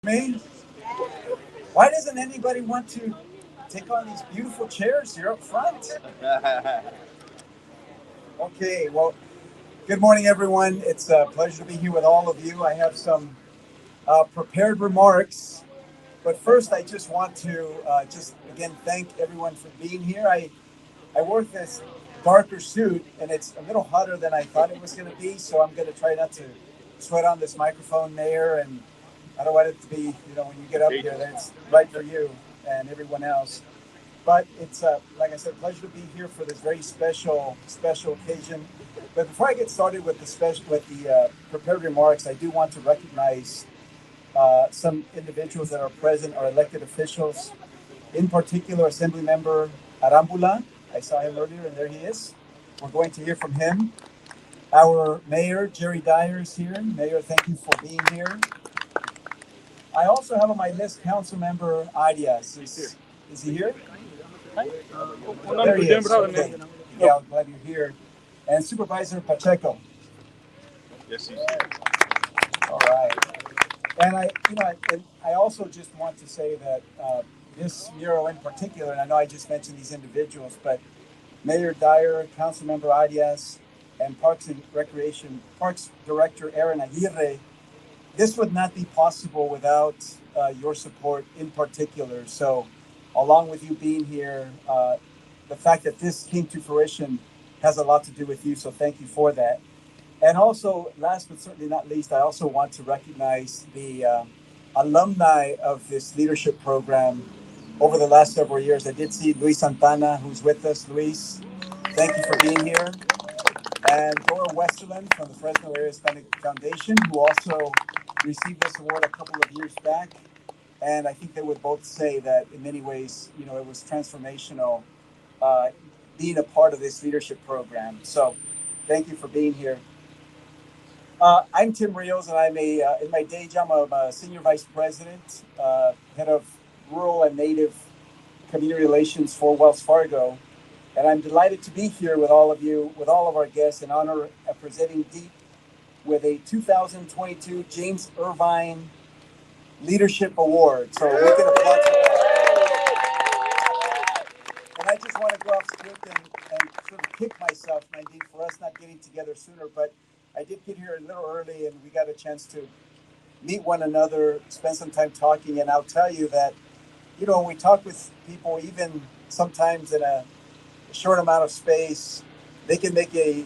me? Why doesn't anybody want to take on these beautiful chairs here up front? Okay, well, good morning, everyone. It's a pleasure to be here with all of you. I have some prepared remarks, but first I just want to again thank everyone for being here. I wore this darker suit, and it's a little hotter than I thought it was going to be, so I'm going to try not to sweat on this microphone, Mayor, and I don't want it to be, when you get up here, that it's right for you and everyone else. But it's, like I said, a pleasure to be here for this very special occasion. But before I get started with the prepared remarks, I do want to recognize some individuals that are present, our elected officials, in particular, Assemblymember Arambula. I saw him earlier, and there he is. We're going to hear from him. Our mayor, Dyer, is here. Mayor, thank you for being here. I also have on my list Councilmember Arias. Is he here? There he is. Okay. Yeah, I'm glad you're here. And Supervisor Pacheco. Yes, he's here. All right. And I also just want to say that this mural in particular, and I know I just mentioned these individuals, but Mayor Dyer, Councilmember Arias, and Parks Director Aaron Aguirre, this would not be possible without your support in particular. So along with you being here, the fact that this came to fruition has a lot to do with you. So thank you for that. And also, last but certainly not least, I also want to recognize the alumni of this leadership program over the last several years. I did see Luis Santana, who's with us. Luis, thank you for being here. And Dora Westerland from the Fresno Arias Foundation, who also received this award a couple of years back. And I think they would both say that in many ways, it was transformational being a part of this leadership program. So thank you for being here. I'm Tim Rios, and I'm in my day job, I'm a Senior Vice President, Head of Rural and Native Community Relations for Wells Fargo. And I'm delighted to be here with all of you, with all of our guests, in honor of presenting Deep with a 2022 James Irvine Leadership Award. So we can applaud for that. And I just want to go off script and sort of kick myself, Naindeep, for us not getting together sooner. But I did get here a little early, and we got a chance to meet one another, spend some time talking. And I'll tell you that, when we talk with people, even sometimes in a short amount of space, they can make an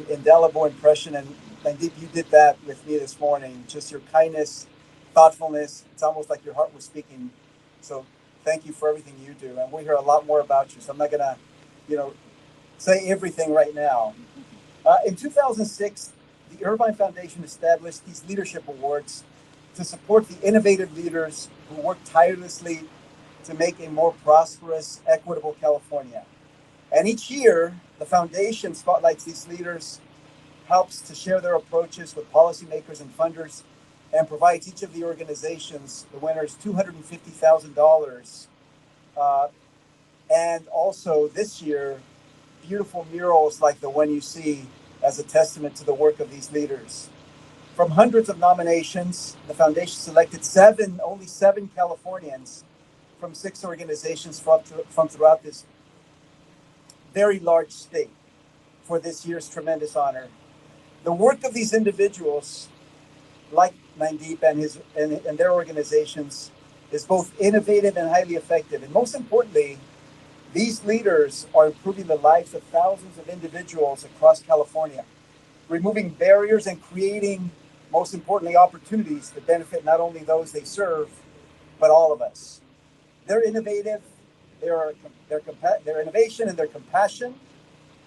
indelible impression. And Naindeep, you did that with me this morning. Just your kindness, thoughtfulness. It's almost like your heart was speaking. So thank you for everything you do. And we'll hear a lot more about you. So I'm not going to, say everything right now. In 2006, the Irvine Foundation established these leadership awards to support the innovative leaders who work tirelessly to make a more prosperous, equitable California. And each year, the foundation spotlights these leaders, helps to share their approaches with policymakers and funders, and provides each of the organizations, the winners, $250,000. And also this year, beautiful murals like the one you see as a testament to the work of these leaders. From hundreds of nominations, the foundation selected only seven Californians from 6 organizations from throughout this very large state for this year's tremendous honor. The work of these individuals, like Naindeep and their organizations, is both innovative and highly effective. And most importantly, these leaders are improving the lives of thousands of individuals across California, removing barriers and creating, most importantly, opportunities that benefit not only those they serve, but all of us. They're innovative, their innovation and their compassion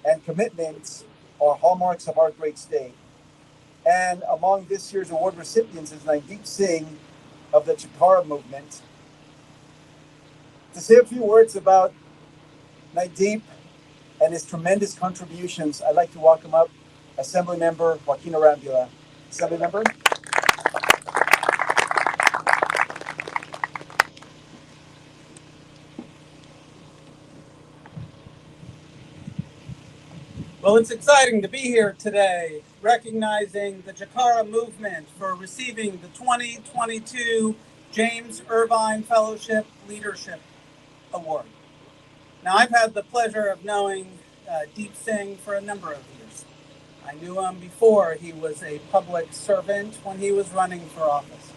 and commitments are hallmarks of our great state. And among this year's award recipients is Naindeep Singh of the Jakara Movement. To say a few words about Naindeep and his tremendous contributions, I'd like to welcome up Assemblymember Joaquin Arambula. Assemblymember. Well, it's exciting to be here today, recognizing the Jakara Movement for receiving the 2022 James Irvine Fellowship Leadership Award. Now, I've had the pleasure of knowing Deep Singh for a number of years. I knew him before he was a public servant when he was running for office.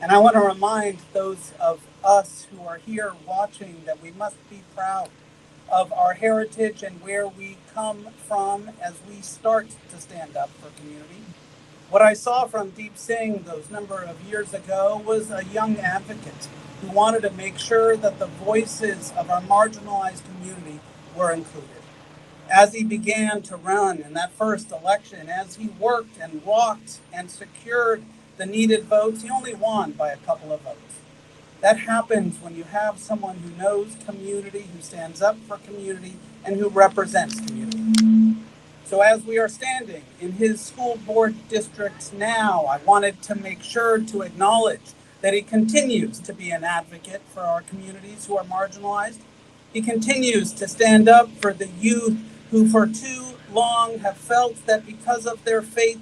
And I want to remind those of us who are here watching that we must be proud of our heritage and where we come from as we start to stand up for community. What I saw from Deep Singh those number of years ago was a young advocate who wanted to make sure that the voices of our marginalized community were included. As he began to run in that first election, as he worked and walked and secured the needed votes, he only won by a couple of votes. That happens when you have someone who knows community, who stands up for community, and who represents community. So as we are standing in his school board districts now, I wanted to make sure to acknowledge that he continues to be an advocate for our communities who are marginalized. He continues to stand up for the youth who for too long have felt that because of their faith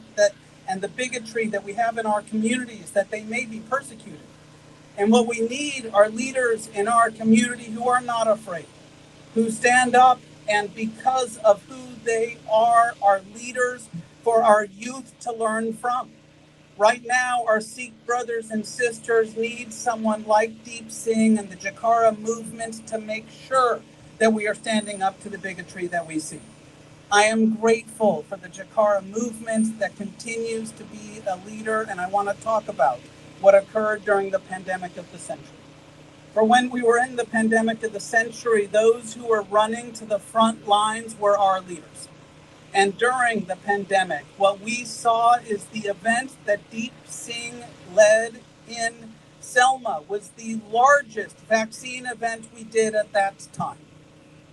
and the bigotry that we have in our communities, that they may be persecuted. And what we need are leaders in our community who are not afraid, who stand up and because of who they are leaders for our youth to learn from. Right now, our Sikh brothers and sisters need someone like Deep Singh and the Jakara movement to make sure that we are standing up to the bigotry that we see. I am grateful for the Jakara movement that continues to be a leader, and I want to talk about what occurred during the pandemic of the century. For when we were in the pandemic of the century, those who were running to the front lines were our leaders. And during the pandemic, what we saw is the event that Deep Singh led in Selma was the largest vaccine event we did at that time.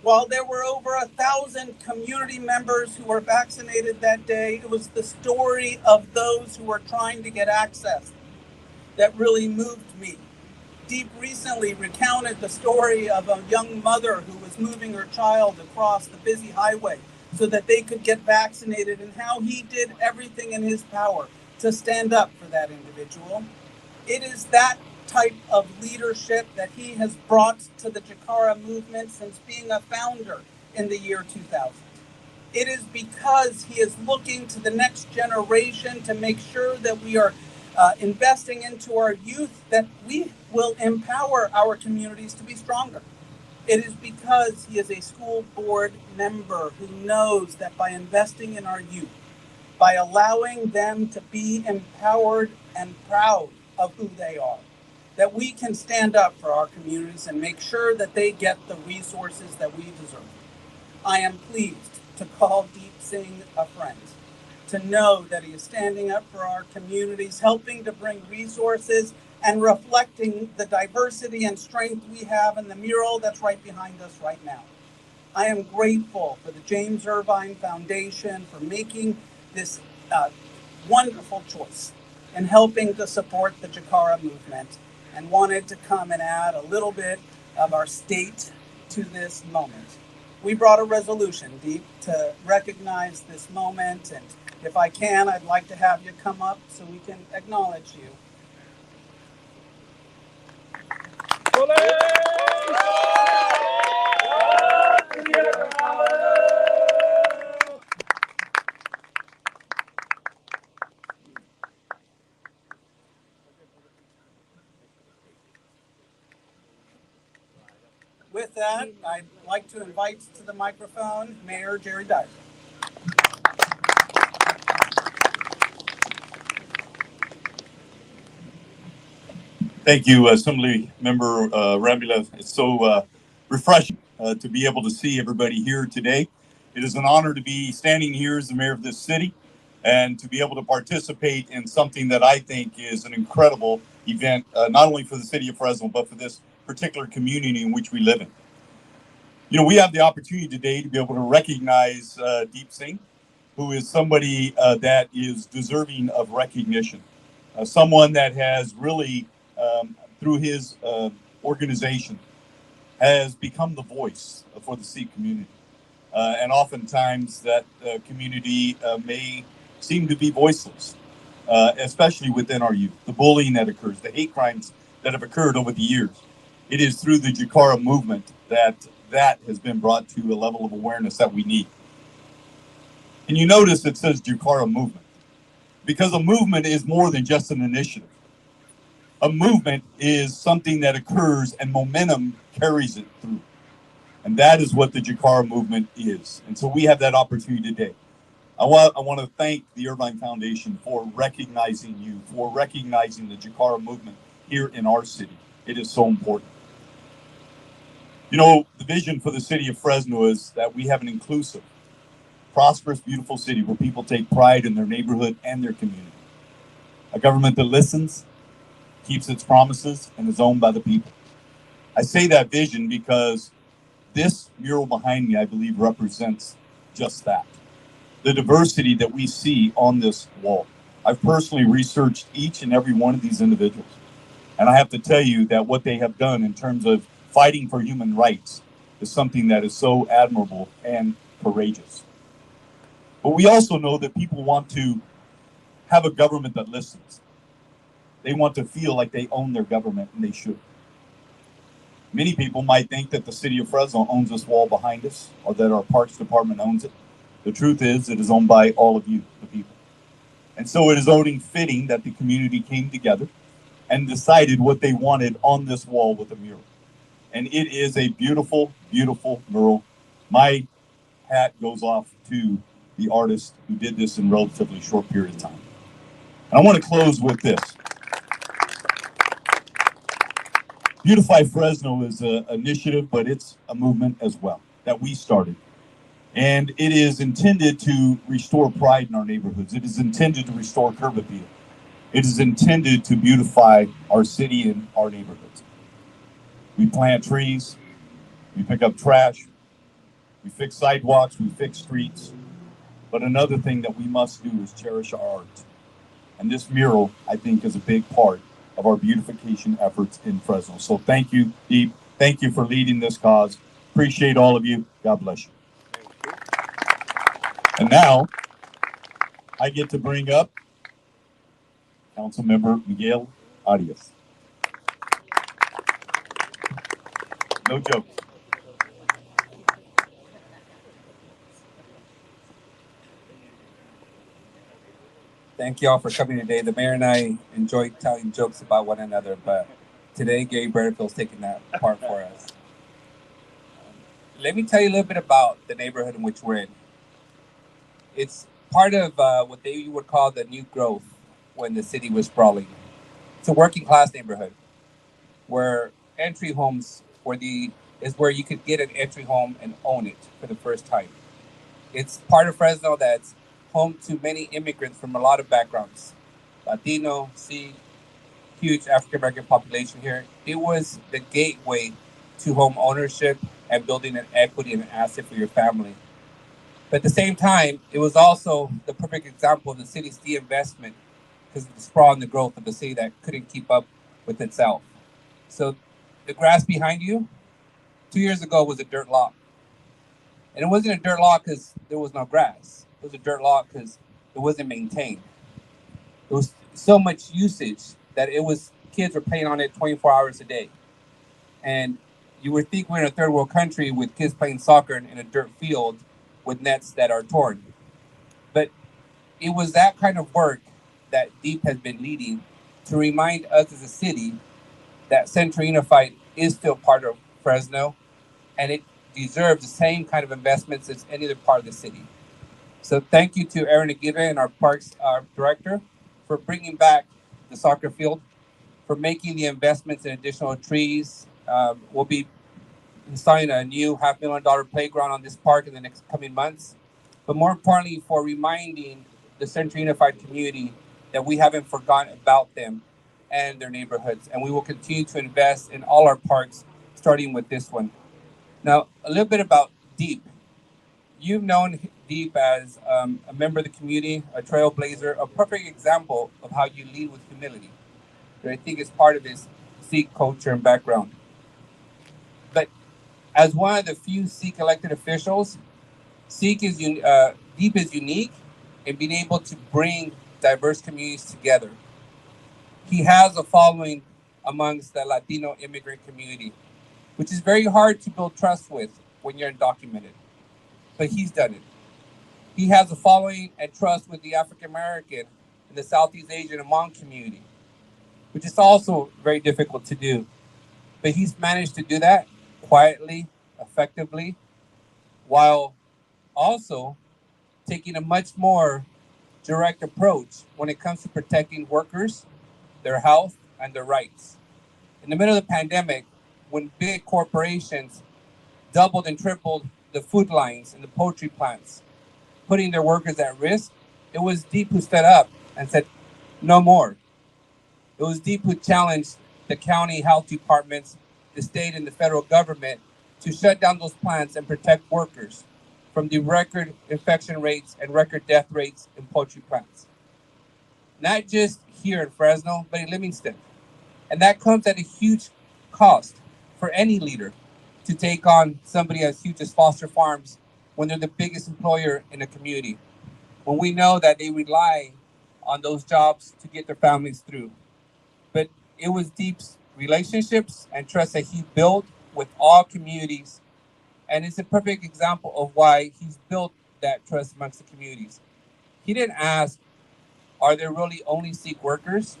While there were over 1,000 community members who were vaccinated that day, it was the story of those who were trying to get access that really moved me. Deep recently recounted the story of a young mother who was moving her child across the busy highway so that they could get vaccinated, and how he did everything in his power to stand up for that individual. It is that type of leadership that he has brought to the Jakara movement since being a founder in the year 2000. It is because he is looking to the next generation to make sure that we are investing into our youth, that we will empower our communities to be stronger. It is because he is a school board member who knows that by investing in our youth, by allowing them to be empowered and proud of who they are, that we can stand up for our communities and make sure that they get the resources that we deserve. I am pleased to call Deep Singh a friend, to know that he is standing up for our communities, helping to bring resources and reflecting the diversity and strength we have in the mural that's right behind us right now. I am grateful for the James Irvine Foundation for making this wonderful choice and helping to support the Jakara movement, and wanted to come and add a little bit of our state to this moment. We brought a resolution, Deep, to recognize this moment, and if I can, I'd like to have you come up so we can acknowledge you. With that, I'd like to invite to the microphone Mayor Jerry Dyer. Thank you, Assemblymember Arambula. It's so refreshing to be able to see everybody here today. It is an honor to be standing here as the mayor of this city and to be able to participate in something that I think is an incredible event, not only for the city of Fresno, but for this particular community in which we live in. You know, we have the opportunity today to be able to recognize Deep Singh, who is somebody that is deserving of recognition, someone that has really, through his organization, has become the voice for the Sikh community. And oftentimes that community may seem to be voiceless, especially within our youth. The bullying that occurs, the hate crimes that have occurred over the years. It is through the Jakara movement that has been brought to a level of awareness that we need. And you notice it says Jakara movement, because a movement is more than just an initiative. A movement is something that occurs and momentum carries it through. And that is what the Jakara movement is. And so we have that opportunity today. I want to thank the Irvine Foundation for recognizing you, for recognizing the Jakara movement here in our city. It is so important. You know, the vision for the city of Fresno is that we have an inclusive, prosperous, beautiful city where people take pride in their neighborhood and their community. A government that listens, keeps its promises, and is owned by the people. I say that vision because this mural behind me, I believe, represents just that. The diversity that we see on this wall. I've personally researched each and every one of these individuals. And I have to tell you that what they have done in terms of fighting for human rights is something that is so admirable and courageous. But we also know that people want to have a government that listens. They want to feel like they own their government, and they should. Many people might think that the city of Fresno owns this wall behind us, or that our Parks Department owns it. The truth is, it is owned by all of you, the people. And so it is only fitting that the community came together and decided what they wanted on this wall with a mural. And it is a beautiful, beautiful mural. My hat goes off to the artist who did this in a relatively short period of time. And I want to close with this. Beautify Fresno is an initiative, but it's a movement as well that we started. And it is intended to restore pride in our neighborhoods. It is intended to restore curb appeal. It is intended to beautify our city and our neighborhoods. We plant trees, we pick up trash, we fix sidewalks, we fix streets. But another thing that we must do is cherish our art. And this mural, I think, is a big part of our beautification efforts in Fresno. So thank you, Deep. Thank you for leading this cause. Appreciate all of you. God bless you. And now, I get to bring up Councilmember Miguel Arias. No jokes. Thank you all for coming today. The mayor and I enjoy telling jokes about one another, but today Gary Bradfield's taking that part for us. Let me tell you a little bit about the neighborhood in which we're in. It's part of what they would call the new growth when the city was sprawling. It's a working class neighborhood where entry homes is where you could get an entry home and own it for the first time. It's part of Fresno that's home to many immigrants from a lot of backgrounds. Latino, Sikh, huge African American population here. It was the gateway to home ownership and building an equity and an asset for your family. But at the same time, it was also the perfect example of the city's de-investment because of the sprawl and the growth of the city that couldn't keep up with itself. So the grass behind you, 2 years ago was a dirt lot. And it wasn't a dirt lot because there was no grass. It was a dirt lot because it wasn't maintained. There was so much usage that kids were playing on it 24 hours a day. And you would think we're in a third world country with kids playing soccer in a dirt field with nets that are torn. But it was that kind of work that Deep has been leading to remind us as a city that Central Unified is still part of Fresno, and it deserves the same kind of investments as any other part of the city. So thank you to Aaron Aguirre and our parks director for bringing back the soccer field, for making the investments in additional trees. We'll be installing a new $500,000 playground on this park in the next coming months. But more importantly, for reminding the Central Unified community that we haven't forgotten about them and their neighborhoods. And we will continue to invest in all our parks, starting with this one. Now, a little bit about Deep. You've known Deep as a member of the community, a trailblazer, a perfect example of how you lead with humility. That I think is part of his Sikh culture and background. But as one of the few Sikh elected officials, Deep is unique in being able to bring diverse communities together. He has a following amongst the Latino immigrant community, which is very hard to build trust with when you're undocumented. But he's done it. He has a following and trust with the African American and the Southeast Asian and Hmong community, which is also very difficult to do. But he's managed to do that quietly, effectively, while also taking a much more direct approach when it comes to protecting workers, their health, and their rights. In the middle of the pandemic, when big corporations doubled and tripled the food lines and the poultry plants, putting their workers at risk, it was Deep who stood up and said, no more. It was Deep who challenged the county health departments, the state and the federal government to shut down those plants and protect workers from the record infection rates and record death rates in poultry plants. Not just here in Fresno, but in Livingston. And that comes at a huge cost for any leader to take on somebody as huge as Foster Farms when they're the biggest employer in a community, when we know that they rely on those jobs to get their families through. But it was Deep's relationships and trust that he built with all communities. And it's a perfect example of why he's built that trust amongst the communities. He didn't ask, are there really only Sikh workers?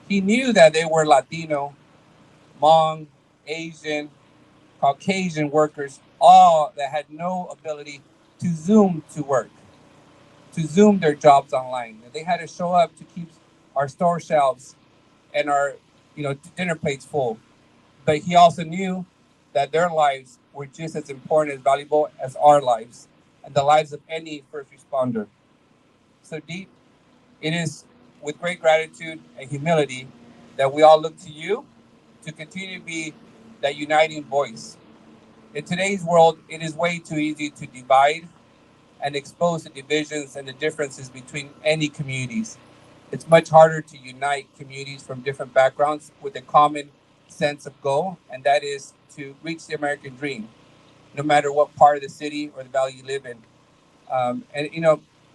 He knew that they were Latino, Hmong, Asian, Caucasian workers, all that had no ability to Zoom to work, to Zoom their jobs online. They had to show up to keep our store shelves and our dinner plates full. But he also knew that their lives were just as important and valuable as our lives and the lives of any first responder. So Deep, it is with great gratitude and humility that we all look to you to continue to be that uniting voice. In today's world, it is way too easy to divide and expose the divisions and the differences between any communities. It's much harder to unite communities from different backgrounds with a common sense of goal, and that is to reach the American dream, no matter what part of the city or the valley you live in.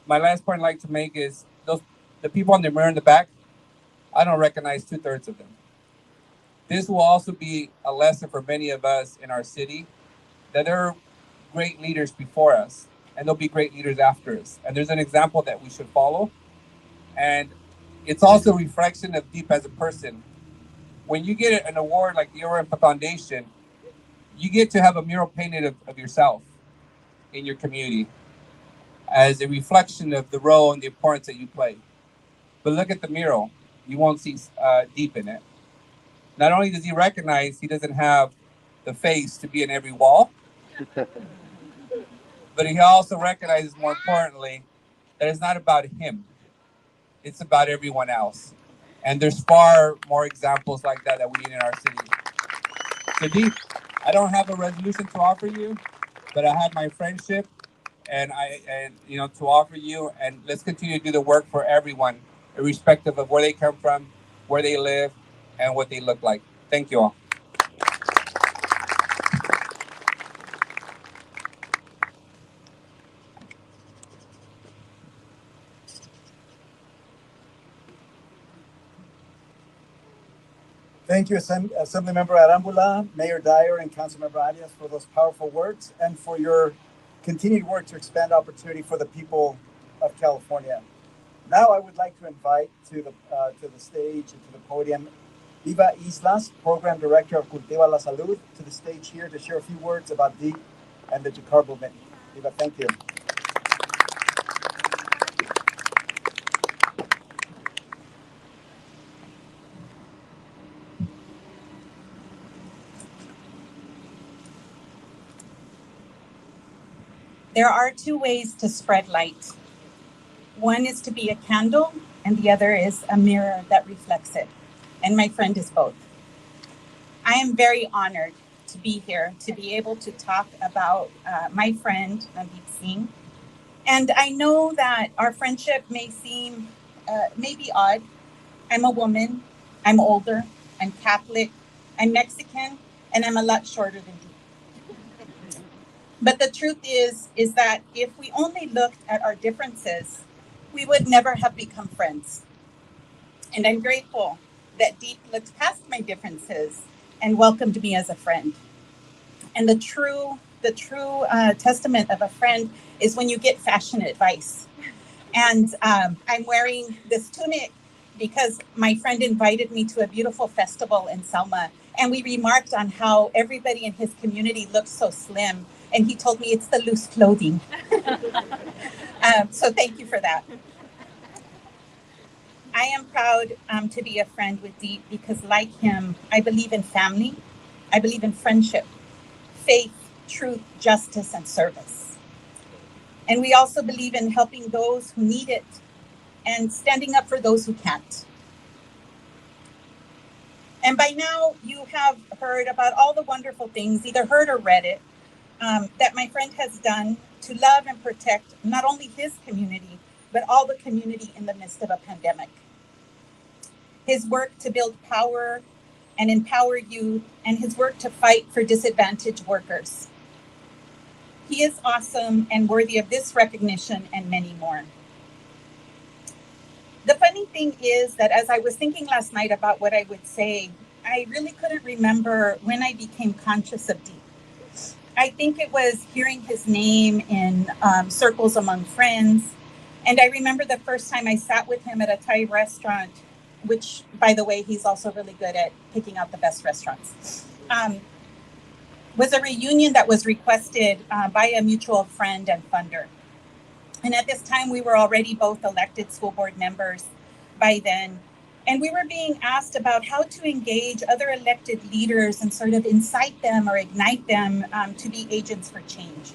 My last point I'd like to make is the people on the mirror in the back, I don't recognize 2/3 of them. This will also be a lesson for many of us in our city that there are great leaders before us and there'll be great leaders after us. And there's an example that we should follow. And it's also a reflection of Deep as a person. When you get an award like the Irvine Foundation, you get to have a mural painted of yourself in your community as a reflection of the role and the importance that you play. But look at the mural. You won't see Deep in it. Not only does he recognize he doesn't have the face to be in every wall, but he also recognizes, more importantly, that it's not about him. It's about everyone else. And there's far more examples like that we need in our city. So Deep, I don't have a resolution to offer you, but I have my friendship and to offer you, and let's continue to do the work for everyone, irrespective of where they come from, where they live, and what they look like. Thank you all. Thank you, Assemblymember Arambula, Mayor Dyer, and Councilmember Arias for those powerful words and for your continued work to expand opportunity for the people of California. Now I would like to invite to the stage and to the podium Levi Islas, Program Director of Cultiva La Salud, to the stage here to share a few words about Deep and the Jakara Movement. Levi, thank you. There are two ways to spread light. One is to be a candle, and the other is a mirror that reflects it. And my friend is both. I am very honored to be here, to be able to talk about my friend, Naindeep Singh. And I know that our friendship may seem maybe odd. I'm a woman, I'm older, I'm Catholic, I'm Mexican, and I'm a lot shorter than Deep. But the truth is that if we only looked at our differences, we would never have become friends. And I'm grateful that Deep looked past my differences and welcomed me as a friend. And the true testament of a friend is when you get fashion advice. And I'm wearing this tunic because my friend invited me to a beautiful festival in Selma. And we remarked on how everybody in his community looks so slim. And he told me it's the loose clothing. So thank you for that. I am proud to be a friend with Deep because, like him, I believe in family. I believe in friendship, faith, truth, justice, and service. And we also believe in helping those who need it and standing up for those who can't. And by now, you have heard about all the wonderful things, either heard or read it, that my friend has done to love and protect not only his community, but all the community in the midst of a pandemic. His work to build power and empower youth, and his work to fight for disadvantaged workers. He is awesome and worthy of this recognition and many more. The funny thing is that as I was thinking last night about what I would say, I really couldn't remember when I became conscious of Deep. I think it was hearing his name in circles among friends. And I remember the first time I sat with him at a Thai restaurant, which, by the way, he's also really good at picking out the best restaurants, was a reunion that was requested by a mutual friend and funder. And at this time, we were already both elected school board members by then. And we were being asked about how to engage other elected leaders and sort of incite them or ignite them to be agents for change.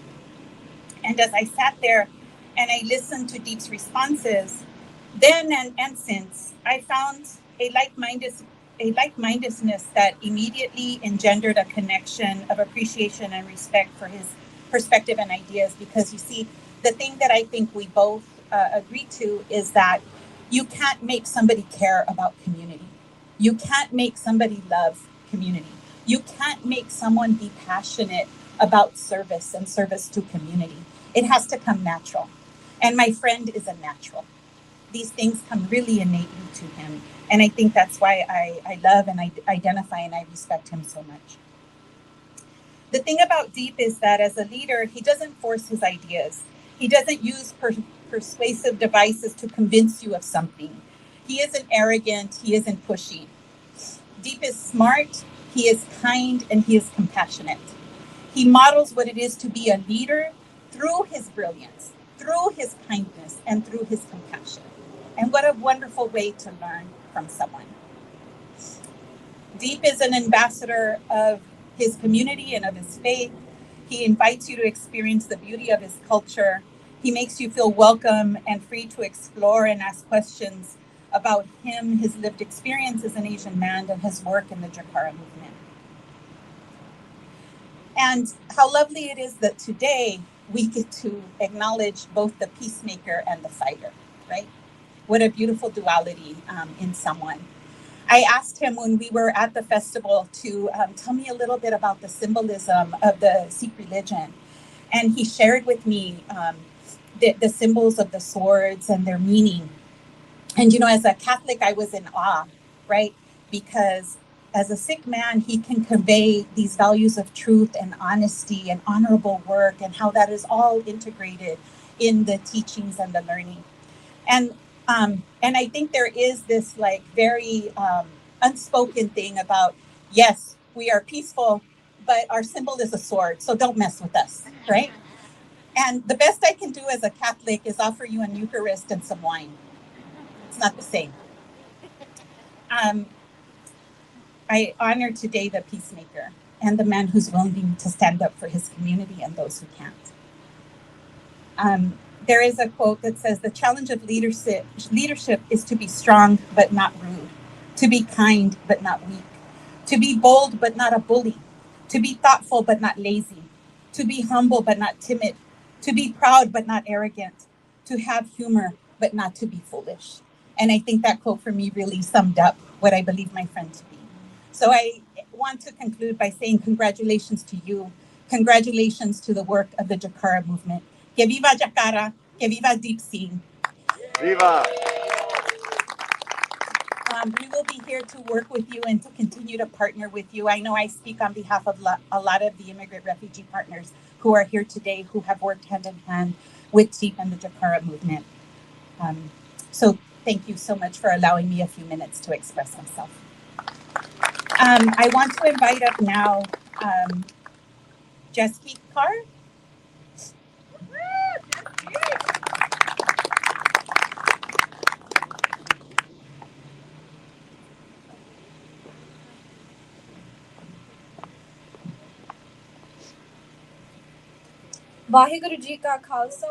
And as I sat there and I listened to Deep's responses, then and since, I found a like-mindedness that immediately engendered a connection of appreciation and respect for his perspective and ideas. Because you see, the thing that I think we both agree to is that you can't make somebody care about community. You can't make somebody love community. You can't make someone be passionate about service and service to community. It has to come natural. And my friend is a natural. These things come really innately to him. And I think that's why I love and I identify and I respect him so much. The thing about Deep is that as a leader, he doesn't force his ideas. He doesn't use persuasive devices to convince you of something. He isn't arrogant, he isn't pushy. Deep is smart, he is kind, and he is compassionate. He models what it is to be a leader through his brilliance, through his kindness, and through his compassion. And what a wonderful way to learn from someone. Deep is an ambassador of his community and of his faith. He invites you to experience the beauty of his culture. He makes you feel welcome and free to explore and ask questions about him, his lived experience as an Asian man, and his work in the Jakara movement. And how lovely it is that today we get to acknowledge both the peacemaker and the fighter, right? What a beautiful duality in someone. I asked him when we were at the festival to tell me a little bit about the symbolism of the Sikh religion. And he shared with me the symbols of the swords and their meaning. And, you know, as a Catholic, I was in awe, right? Because as a Sikh man, he can convey these values of truth and honesty and honorable work and how that is all integrated in the teachings and the learning. And I think there is this like very unspoken thing about, yes, we are peaceful, but our symbol is a sword, so don't mess with us, right? And the best I can do as a Catholic is offer you an Eucharist and some wine. It's not the same. I honor today the peacemaker and the man who's willing to stand up for his community and those who can't. There is a quote that says, the challenge of leadership is to be strong but not rude, to be kind but not weak, to be bold but not a bully, to be thoughtful but not lazy, to be humble but not timid, to be proud but not arrogant, to have humor but not to be foolish. And I think that quote for me really summed up what I believe my friend to be. So I want to conclude by saying congratulations to you. Congratulations to the work of the Jakara movement. Que viva Jakara, que viva Deep Singh. Viva! We will be here to work with you and to continue to partner with you. I know I speak on behalf of a lot of the immigrant refugee partners who are here today, who have worked hand in hand with DEEP and the Jakara movement. So thank you so much for allowing me a few minutes to express myself. I want to invite up now Jaskeet Kaur. Vaheguru Ji Ka Khalsa.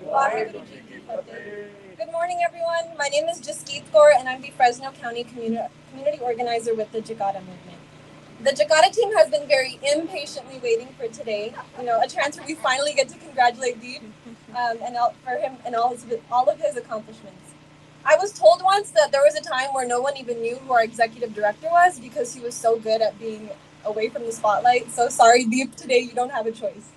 Vaheguru Ji Ki Fateh. Good morning, everyone. My name is Jaskeet Kaur, and I'm the Fresno County Community Organizer with the Jakara Movement. The Jakara team has been very impatiently waiting for today. A chance where we finally get to congratulate Deep for him and all of his accomplishments. I was told once that there was a time where no one even knew who our executive director was because he was so good at being away from the spotlight. So sorry, Deep, today you don't have a choice.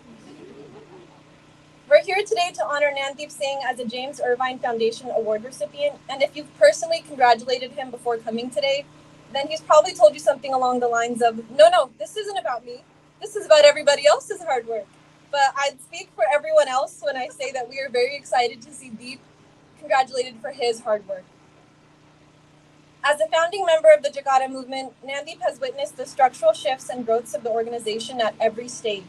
We're here today to honor Naindeep Singh as a James Irvine Foundation Award recipient, and if you've personally congratulated him before coming today, then he's probably told you something along the lines of, no, this isn't about me. This is about everybody else's hard work. But I'd speak for everyone else when I say that we are very excited to see Deep congratulated for his hard work. As a founding member of the Jakara Movement, Naindeep has witnessed the structural shifts and growths of the organization at every stage.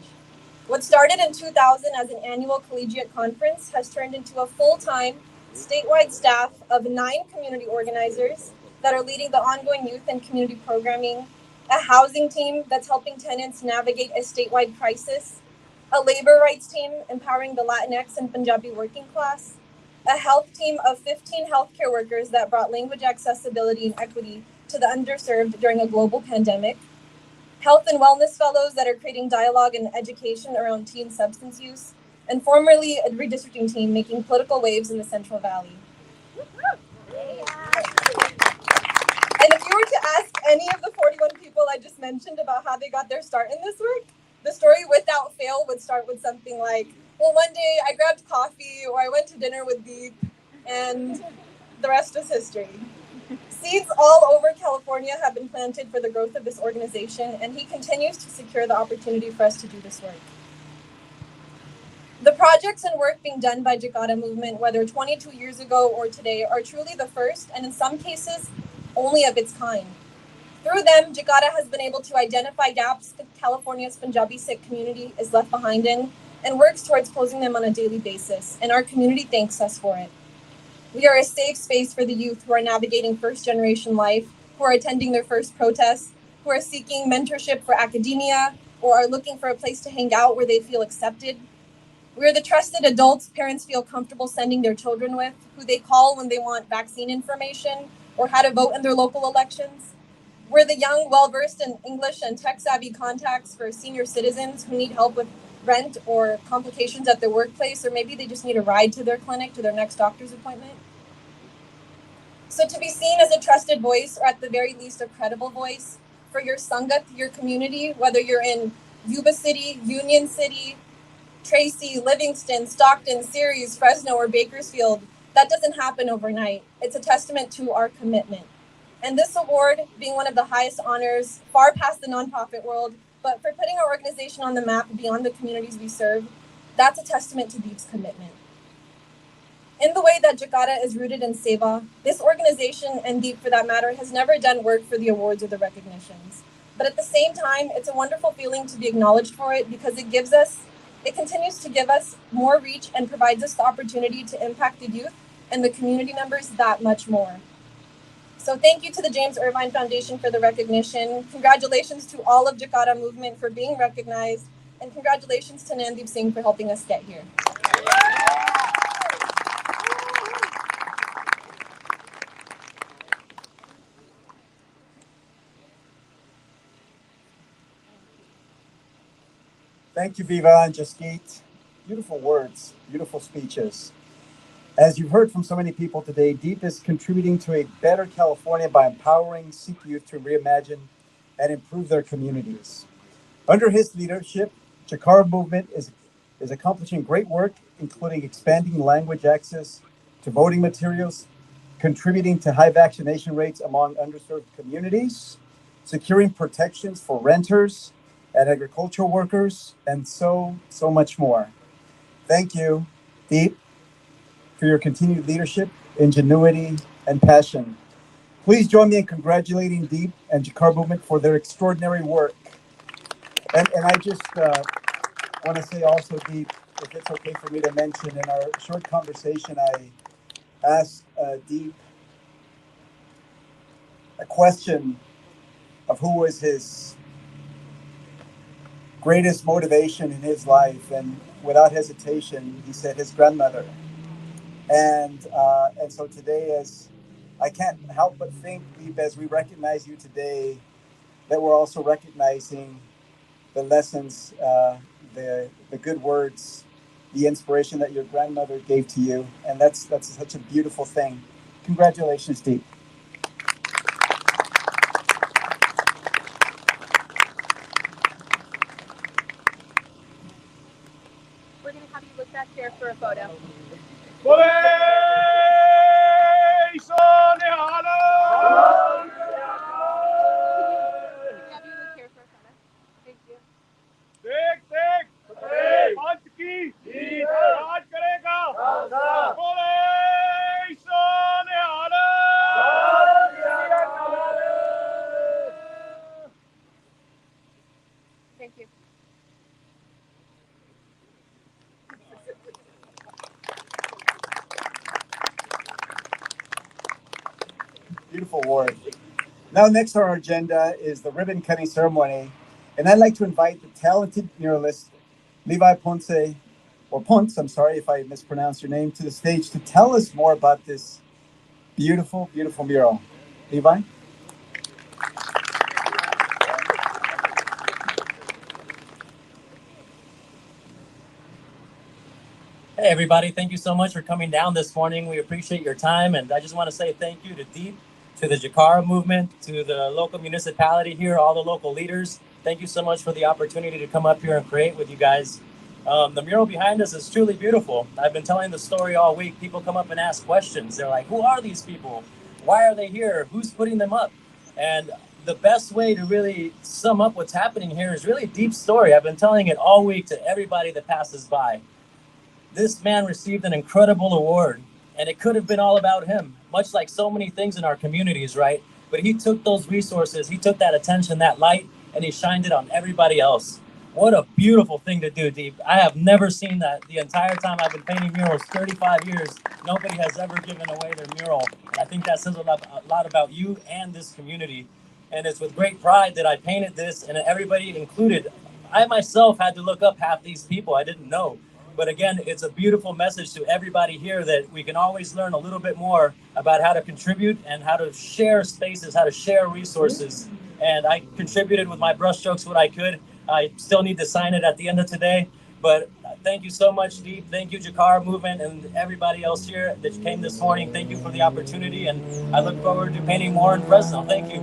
What started in 2000 as an annual collegiate conference has turned into a full-time, statewide staff of 9 community organizers that are leading the ongoing youth and community programming, a housing team that's helping tenants navigate a statewide crisis, a labor rights team empowering the Latinx and Punjabi working class, a health team of 15 healthcare workers that brought language accessibility and equity to the underserved during a global pandemic, health and wellness fellows that are creating dialogue and education around teen substance use, and formerly a redistricting team making political waves in the Central Valley. And if you were to ask any of the 41 people I just mentioned about how they got their start in this work, the story without fail would start with something like, well, one day I grabbed coffee or I went to dinner with Deep, and the rest is history. Seeds all over California have been planted for the growth of this organization, and he continues to secure the opportunity for us to do this work. The projects and work being done by Jakara Movement, whether 22 years ago or today, are truly the first, and in some cases, only of its kind. Through them, Jakara has been able to identify gaps that California's Punjabi Sikh community is left behind in, and works towards closing them on a daily basis, and our community thanks us for it. We are a safe space for the youth who are navigating first-generation life, who are attending their first protests, who are seeking mentorship for academia, or are looking for a place to hang out where they feel accepted. We are the trusted adults parents feel comfortable sending their children with, who they call when they want vaccine information or how to vote in their local elections. We're the young, well-versed in English and tech-savvy contacts for senior citizens who need help with rent or complications at their workplace, or maybe they just need a ride to their clinic, to their next doctor's appointment. So to be seen as a trusted voice, or at the very least a credible voice, for your Sangat, your community, whether you're in Yuba City, Union City, Tracy, Livingston, Stockton, Ceres, Fresno, or Bakersfield, that doesn't happen overnight. It's a testament to our commitment. And this award, being one of the highest honors far past the nonprofit world, but for putting our organization on the map beyond the communities we serve, that's a testament to Deep's commitment. In the way that Jakara is rooted in Seva, this organization, and Deep for that matter, has never done work for the awards or the recognitions. But at the same time, it's a wonderful feeling to be acknowledged for it because it continues to give us more reach and provides us the opportunity to impact the youth and the community members that much more. So thank you to the James Irvine Foundation for the recognition. Congratulations to all of Jakara Movement for being recognized. And congratulations to Naindeep Singh for helping us get here. Thank you, Viva and Jaskeet. Beautiful words, beautiful speeches. As you've heard from so many people today, Deep is contributing to a better California by empowering Sikh youth to reimagine and improve their communities. Under his leadership, Jakara Movement is accomplishing great work, including expanding language access to voting materials, contributing to high vaccination rates among underserved communities, securing protections for renters and agricultural workers, and so much more. Thank you, Deep, for your continued leadership, ingenuity, and passion. Please join me in congratulating Deep and Jakara Movement for their extraordinary work. And I just want to say also, Deep, if it's okay for me to mention, in our short conversation, I asked Deep a question of who was his greatest motivation in his life, and without hesitation, he said his grandmother. And so today, as I can't help but think, Deep, as we recognize you today, that we're also recognizing the lessons, the good words, the inspiration that your grandmother gave to you, and that's such a beautiful thing. Congratulations, Deep. We're going to have you look back here for a photo. Thank you. Beautiful award. Now, next on our agenda is the ribbon cutting ceremony, and I'd like to invite the talented muralist Levi Ponce, or Ponce, I'm sorry if I mispronounced your name, to the stage to tell us more about this beautiful, beautiful mural. Levi? Hey everybody, thank you so much for coming down this morning. We appreciate your time, and I just want to say thank you to Deep, to the Jakara Movement, to the local municipality here, all the local leaders. Thank you so much for the opportunity to come up here and create with you guys. The mural behind us is truly beautiful. I've been telling the story all week. People come up and ask questions. They're like, who are these people? Why are they here? Who's putting them up? And the best way to really sum up what's happening here is really Deep's story. I've been telling it all week to everybody that passes by. This man received an incredible award, and it could have been all about him, much like so many things in our communities, right? But he took those resources, he took that attention, that light, and he shined it on everybody else. What a beautiful thing to do, Deep. I have never seen that the entire time I've been painting murals, 35 years. Nobody has ever given away their mural. And I think that says a lot about you and this community. And it's with great pride that I painted this, and everybody included. I myself had to look up half these people I didn't know. But again, it's a beautiful message to everybody here that we can always learn a little bit more about how to contribute and how to share spaces, how to share resources. And I contributed with my brushstrokes what I could. I still need to sign it at the end of today. But thank you so much, Deep. Thank you, Jakara Movement, and everybody else here that came this morning. Thank you for the opportunity, and I look forward to painting more in Fresno. Thank you.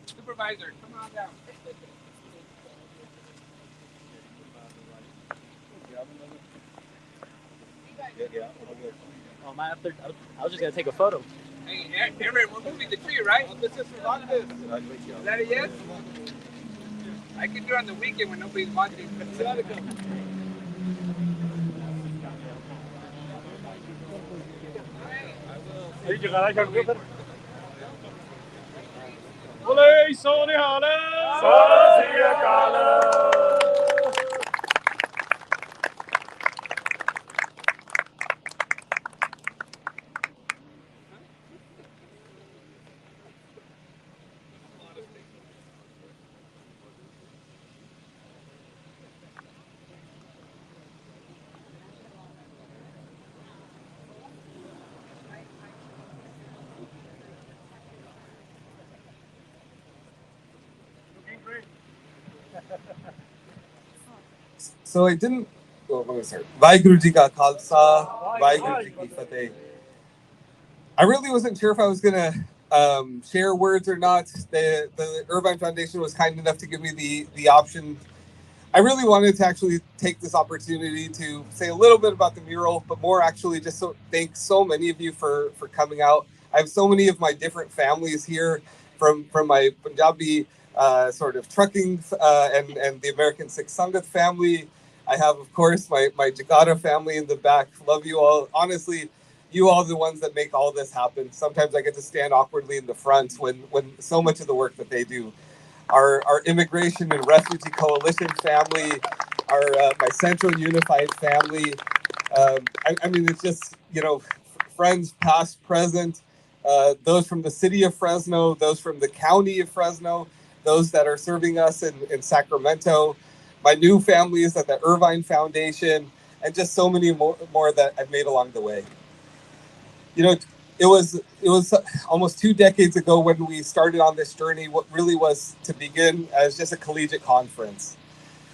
Supervisor, come on down. Oh, I was just going to take a photo. Hey, Aaron, we're moving the tree, right? This is for this. Is that a yes? I can do it on the weekend when nobody's watching. So I didn't let me start. Vaheguru Ji Ka Khalsa, Vaheguru Ji Ki Fateh. I really wasn't sure if I was gonna share words or not. The Irvine Foundation was kind enough to give me the option. I really wanted to actually take this opportunity to say a little bit about the mural, but more actually just thank so many of you for coming out. I have so many of my different families here, from my Punjabi sort of trucking and the American Sikh Sangat family. I have, of course, my Jakara family in the back. Love you all. Honestly, you all are the ones that make all this happen. Sometimes I get to stand awkwardly in the front when so much of the work that they do. Our Immigration and Refugee Coalition family, my Central Unified family. I mean, it's just, friends past, present, those from the city of Fresno, those from the county of Fresno, those that are serving us in Sacramento, my new families at the Irvine Foundation, and just so many more that I've made along the way. It was almost 2 decades ago when we started on this journey. What really was to begin as just a collegiate conference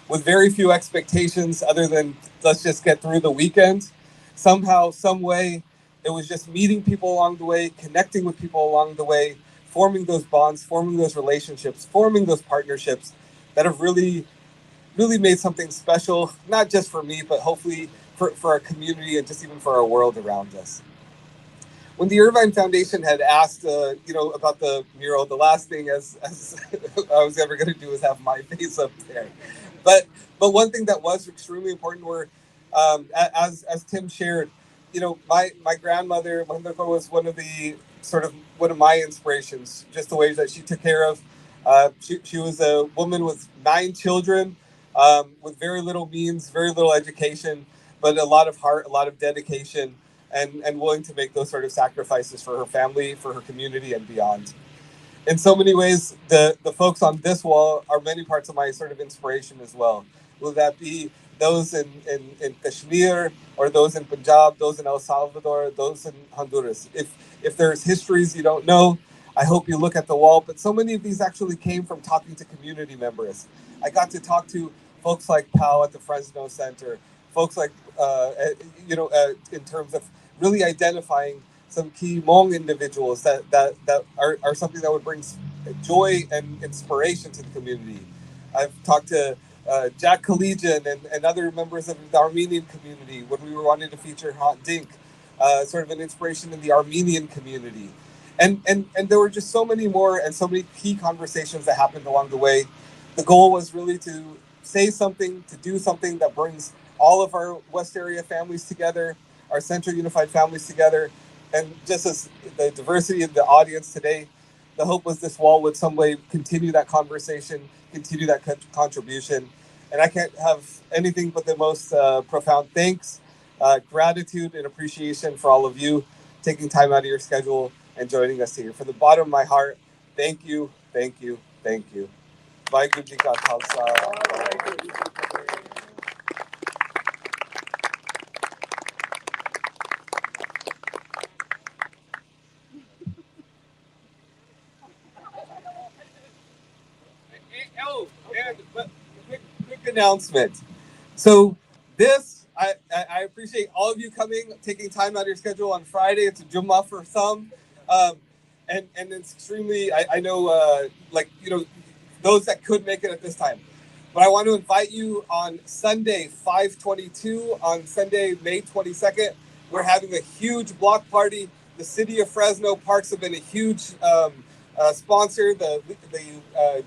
with very few expectations other than let's just get through the weekend. Somehow, some way, it was just meeting people along the way, connecting with people along the way, forming those bonds, forming those relationships, forming those partnerships that have really, really made something special, not just for me, but hopefully for our community and just even for our world around us. When the Irvine Foundation had asked, about the mural, the last thing as I was ever going to do was have my face up there. But one thing that was extremely important were, as Tim shared, my grandmother was one of my inspirations. Just the ways that she took care of. She was a woman with 9 children, with very little means, very little education, but a lot of heart, a lot of dedication. And willing to make those sort of sacrifices for her family, for her community, and beyond. In so many ways, the folks on this wall are many parts of my sort of inspiration as well. Will that be those in Kashmir, or those in Punjab, those in El Salvador, those in Honduras? If there's histories you don't know, I hope you look at the wall. But so many of these actually came from talking to community members. I got to talk to folks like Pau at the Fresno Center, folks like, in terms of really identifying some key Hmong individuals that are something that would bring joy and inspiration to the community. I've talked to Jack Collegian and other members of the Armenian community when we were wanting to feature Hot Dink, sort of an inspiration in the Armenian community. And there were just so many more and so many key conversations that happened along the way. The goal was really to say something, to do something that brings all of our West Area families together, our Central Unified families together. And just as the diversity of the audience today, the hope was this wall would some way continue that conversation, continue that contribution. And I can't have anything but the most profound thanks, gratitude, and appreciation for all of you taking time out of your schedule and joining us here. From the bottom of my heart, thank you, thank you, thank you. Vaheguru Ji Ka Khalsa. Quick announcement. So this, I appreciate all of you coming, taking time out of your schedule on Friday. It's a Jummah for some. And it's extremely, I know, those that could make it at this time. But I want to invite you on Sunday, 5/22, on Sunday, May 22nd. We're having a huge block party. The city of Fresno Parks have been a huge sponsor. The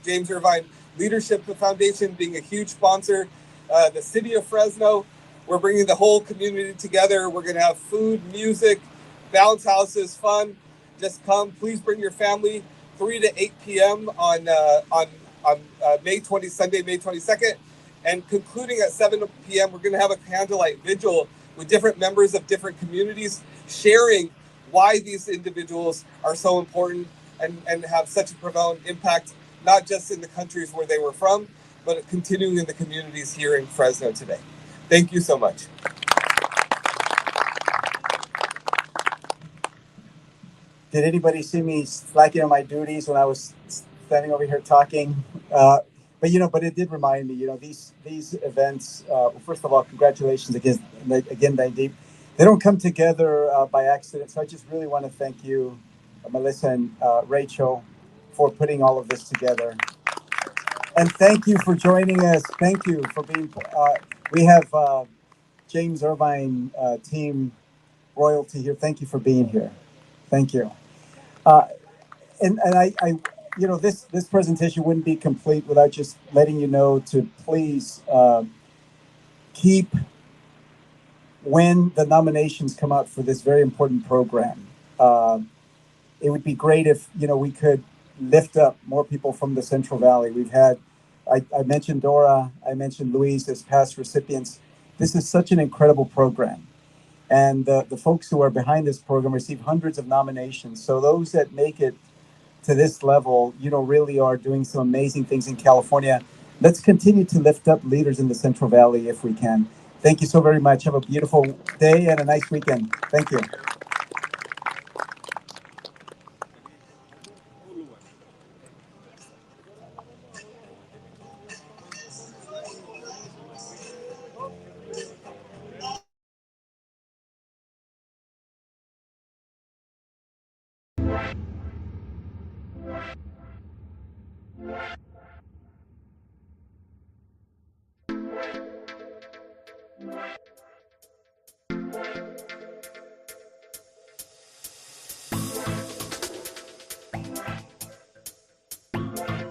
James Irvine Leadership Foundation being a huge sponsor. The city of Fresno, we're bringing the whole community together. We're going to have food, music, bounce houses, fun. Just come. Please bring your family. 3 to 8 p.m. on Sunday, May 22nd. And concluding at 7 p.m., we're going to have a candlelight vigil with different members of different communities sharing why these individuals are so important and have such a profound impact, not just in the countries where they were from, but continuing in the communities here in Fresno today. Thank you so much. Did anybody see me slacking on my duties when I was standing over here talking? but it did remind me, these events. First of all, congratulations again, Naindeep. They don't come together by accident. So I just really want to thank you, Melissa and Rachel, for putting all of this together. And thank you for joining us. Thank you for being. We have James Irvine team royalty here. Thank you for being here. Thank you. And this presentation wouldn't be complete without just letting you know to please keep, when the nominations come out for this very important program, it would be great if we could lift up more people from the Central Valley. We've had, I mentioned Dora, I mentioned Luis as past recipients. This is such an incredible program. And the folks who are behind this program receive hundreds of nominations. So those that make it to this level, really are doing some amazing things in California. Let's continue to lift up leaders in the Central Valley if we can. Thank you so very much. Have a beautiful day and a nice weekend. Thank you.